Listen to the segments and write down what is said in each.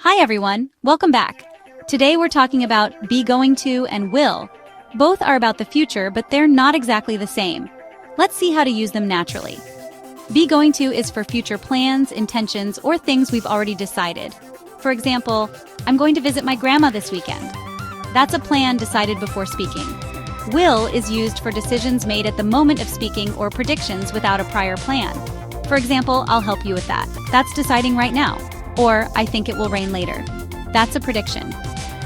Hi everyone, welcome back. Today we're talking about be going to and will. Both are about the future, but they're not exactly the same. Let's see how to use them naturally. Be going to is for future plans, intentions, or things we've already decided. For example, I'm going to visit my grandma this weekend. That's a plan decided before speaking. Will is used for decisions made at the moment of speaking or predictions without a prior plan. For example, I'll help you with that. That's deciding right now. Or, I think it will rain later. That's a prediction.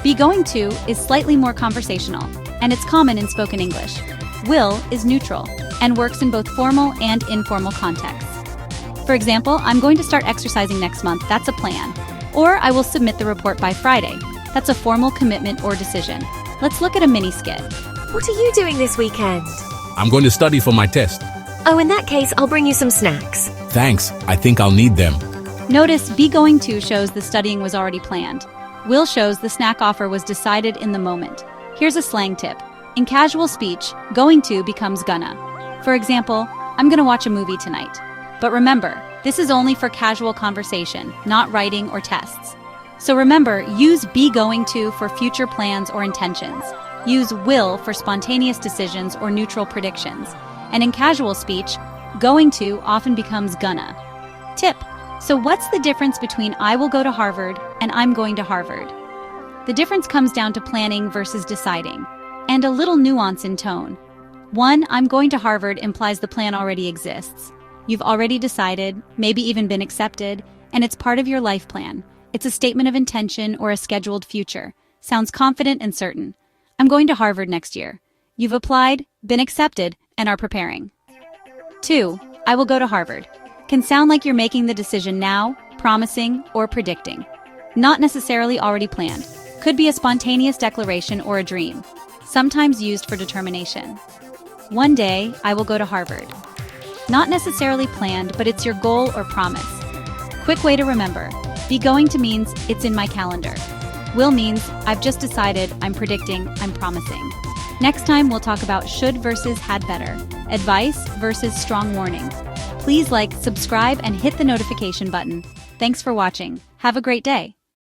Be going to is slightly more conversational, and it's common in spoken English. Will is neutral, and works in both formal and informal contexts. For example, I'm going to start exercising next month. That's a plan. Or, I will submit the report by Friday. That's a formal commitment or decision. Let's look at a mini skit. What are you doing this weekend? I'm going to study for my test. Oh, in that case, I'll bring you some snacks. Thanks, I think I'll need them. Notice be going to shows the studying was already planned. Will shows the snack offer was decided in the moment. Here's a slang tip. In casual speech, going to becomes gonna. For example, I'm gonna watch a movie tonight. But remember, this is only for casual conversation, not writing or tests. So remember, use be going to for future plans or intentions. Use will for spontaneous decisions or neutral predictions. And in casual speech, going to often becomes gonna. Tip. So what's the difference between I will go to Harvard and I'm going to Harvard? The difference comes down to planning versus deciding, and a little nuance in tone. One, I'm going to Harvard implies the plan already exists. You've already decided, maybe even been accepted, and it's part of your life plan. It's a statement of intention or a scheduled future. Sounds confident and certain. I'm going to Harvard next year. You've applied, been accepted, and are preparing. Two, I will go to Harvard. Can sound like you're making the decision now, promising, or predicting. Not necessarily already planned. Could be a spontaneous declaration or a dream. Sometimes used for determination. One day, I will go to Harvard. Not necessarily planned, but it's your goal or promise. Quick way to remember. Be going to means it's in my calendar. Will means I've just decided, I'm predicting, I'm promising. Next time, we'll talk about should versus had better. Advice versus strong warning. Please like, subscribe, and hit the notification button. Thanks for watching. Have a great day.